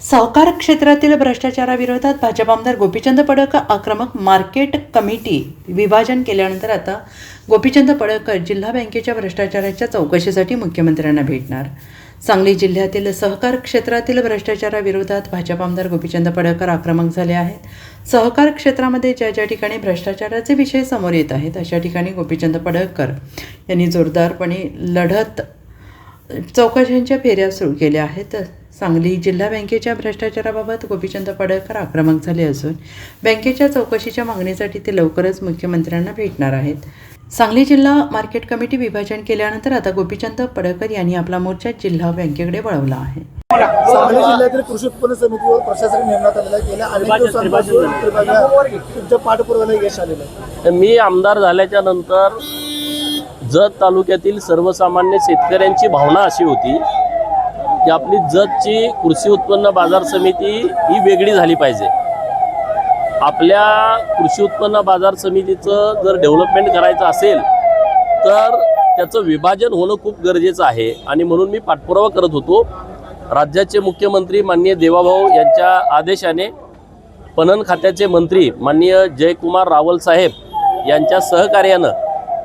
सहकार क्षेत्रातील भ्रष्टाचाराविरोधात भाजप आमदार गोपीचंद पडळकर आक्रमक. मार्केट कमिटी विभाजन केल्यानंतर आता गोपीचंद पडळकर जिल्हा बँकेच्या भ्रष्टाचाराच्या चौकशीसाठी मुख्यमंत्र्यांना भेटणार. सांगली जिल्ह्यातील सहकार क्षेत्रातील भ्रष्टाचाराविरोधात भाजप आमदार गोपीचंद पडळकर आक्रमक झाले आहेत. सहकार क्षेत्रामध्ये ज्या ठिकाणी भ्रष्टाचाराचे विषय समोर येत आहेत अशा ठिकाणी गोपीचंद पडळकर यांनी जोरदारपणे लढत चौकशांच्या फेऱ्या सुरू केल्या आहेत. सांगली जिल्हा बँकेच्या भ्रष्टाचाराबाबत गोपीचंद पडळकर आक्रमक झाले असून बँकेच्या चौकशीच्या मागणीसाठी ते लवकरच मुख्यमंत्र्यांना भेटणार आहेत. सांगली जिल्हा मार्केट कमिटी विभाजन केल्यानंतर आता गोपीचंद पडळकर यांनी आपला मोर्चा जिल्हा बँकेकडे वळवला आहे. सांगली जिल्ह्यातील कृषी उत्पन्न समितीवर प्रशासक नेमण्यात आलेला आहे. गेल्या अनेक दिवसांपासून तुमच्या पाठपुराव्याला यश आलेलं आहे. मी आमदार झाल्याच्या नंतर जत तालुक्यातील सर्वसामान्य शेतकऱ्यांची भावना अशी होती की आपली जतची कृषी उत्पन्न बाजार समिती ही वेगळी झाली पाहिजे. आपल्या कृषी उत्पन्न बाजार समितीचं जर डेव्हलपमेंट करायचं असेल तर त्याचं विभाजन होणं खूप गरजेचं आहे आणि म्हणून मी पाठपुरावा करत होतो. राज्याचे मुख्यमंत्री माननीय देवाभाऊ यांच्या आदेशाने पणन खात्याचे मंत्री माननीय जयकुमार रावल साहेब यांच्या सहकार्यानं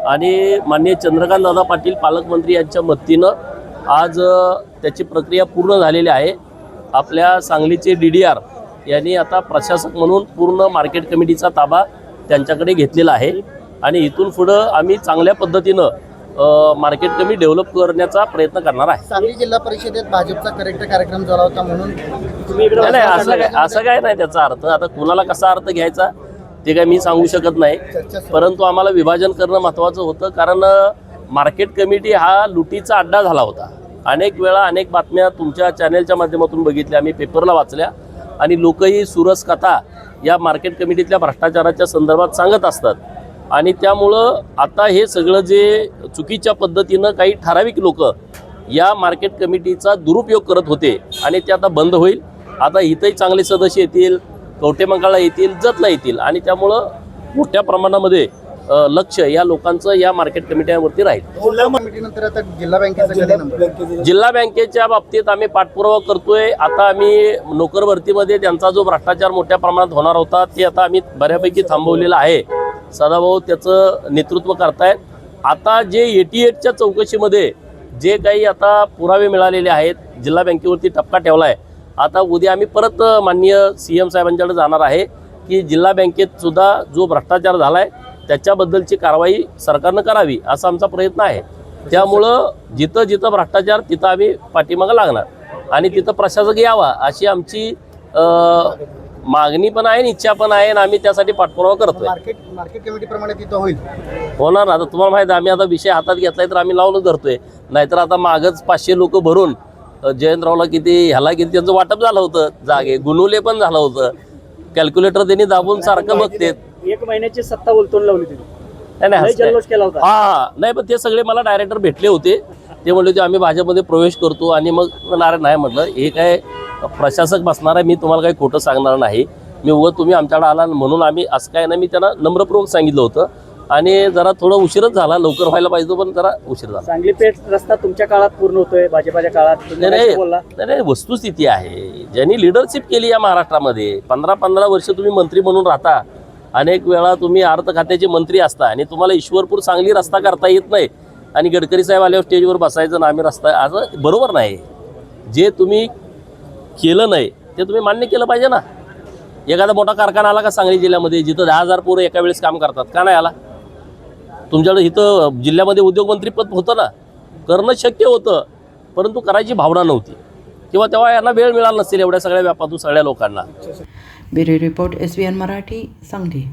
आणि माननीय चंद्रकांतदादा पाटील पालकमंत्री यांच्या मदतीनं आज त्याची प्रक्रिया पूर्ण झालेली आहे. आपल्या सांगलीचे DDR यांनी आता प्रशासक म्हणून पूर्ण मार्केट कमिटीचा ताबा त्यांच्याकडे घेतलेला आहे आणि इथून पुढं आम्ही चांगल्या पद्धतीनं मार्केट कमिटी डेव्हलप करण्याचा प्रयत्न करणार आहे. सांगली जिल्हा परिषदेत भाजपचा करेक्ट कार्यक्रम झाला होता म्हणून नाही असं काय नाही त्याचा अर्थ. आता कुणाला कसा अर्थ घ्यायचा ते काय मी सांगू शकत नाही, परंतु आम्हाला विभाजन करणं महत्त्वाचं होतं कारण मार्केट कमिटी हा लुटीचा अड्डा झाला होता. अनेक वेळा अनेक बातम्या तुमच्या चॅनेलच्या माध्यमातून बघितल्या, आम्ही पेपरला वाचल्या आणि लोकही सुरस कथा या मार्केट कमिटीतल्या भ्रष्टाचाराच्या संदर्भात सांगत असतात आणि त्यामुळं आता हे सगळं जे चुकीच्या पद्धतीनं काही ठराविक लोक या मार्केट कमिटीचा दुरुपयोग करत होते आणि ते आता बंद होईल. आता इथंही चांगले सदस्य येतील, कवटेमंकाळला येतील, जतला येतील आणि त्यामुळं मोठ्या प्रमाणामध्ये लक्ष या लोकांचं या मार्केट कमिट्यांवरती राहील. जिल्हा कमिटीनंतर आता जिल्हा बँकेचा जिल्हा बँकेच्या बाबतीत आम्ही पाठपुरावा करतोय. आता आम्ही नोकर भरतीमध्ये त्यांचा जो भ्रष्टाचार मोठ्या प्रमाणात होणार होता ते आता आम्ही बऱ्यापैकी थांबवलेला आहे. सदाभाऊ त्याचं नेतृत्व करतायत. आता जे 88च्या चौकशीमध्ये जे काही आता पुरावे मिळालेले आहेत, जिल्हा बँकेवरती टप्पा ठेवला आहे. आता उद्या आम्ही परत माननीय CM साहेबांच्याकडे जाणार आहे की जिल्हा बँकेत सुद्धा जो भ्रष्टाचार झाला आहे त्याच्याबद्दलची कारवाई सरकारनं करावी असा आमचा प्रयत्न आहे. त्यामुळं जिथं जिथं भ्रष्टाचार तिथं आम्ही पाठीमागं लागणार आणि तिथं प्रशासक यावा अशी आमची मागणी पण आहे, इच्छा पण आहे आणि आम्ही त्यासाठी पाठपुरावा करतोय. मार्केट कमिटीप्रमाणे तिथं होईल होणार. आता तुम्हाला माहिती आहे आम्ही आता विषय हातात घेतलाय तर आम्ही लावून धरतोय. नाहीतर आता मागच 500 लोक भरून जयंतरावला किती ह्याला किती त्यांचं वाटप झालं होतं, जागे गुणवले पण झालं होतं. कॅल्क्युलेटर त्यांनी दाबून सारखं बघते. 1 महिन्याची सत्ता उलटून लावली तिने. नाही जल्लोष केला होता. हा नाही पण ते सगळे मला डायरेक्टर भेटले होते. ते म्हणले होते आम्ही भाजपमध्ये प्रवेश करतो आणि मग नाही म्हटलं हे काय प्रशासक बसणार आहे, मी तुम्हाला काही खोटं सांगणार नाही. मी उगाच तुम्ही आमच्याकडे आला म्हणून आम्ही असं काय नाही. मी त्यांना नम्रपूर्वक सांगितलं होतं आणि जरा थोडं उशीरच झाला, लवकर व्हायला पाहिजे पण जरा उशीर झाला. सांगली पेठ रस्ता तुमच्या काळात पूर्ण होतोय, भाजपाच्या काळात नाही वस्तुस्थिती आहे. ज्यांनी लिडरशिप केली या महाराष्ट्रामध्ये 15 वर्ष तुम्ही मंत्री म्हणून राहता, अनेक वेळा तुम्ही अर्थ खात्याचे मंत्री असता आणि तुम्हाला ईश्वरपूर सांगली रस्ता करता येत नाही आणि गडकरी साहेब आल्यावर स्टेजवर बसायचं ना आम्ही रस्ता, असं बरोबर नाही. जे तुम्ही केलं नाही ते तुम्ही मान्य केलं पाहिजे ना. एखादा मोठा कारखाना आला का सांगली जिल्ह्यामध्ये जिथं 10,000 पोरं एका वेळेस काम करतात, का नाही आला? तुमच्याकडे इथं जिल्ह्यामध्ये उद्योगमंत्री पद होतं ना, करणं शक्य होतं परंतु करायची भावना नव्हती किंवा तेव्हा यांना वेळ मिळाला नसेल एवढ्या सगळ्या व्यापातून सगळ्या लोकांना. Bureau report SVN Marathi, Sangli.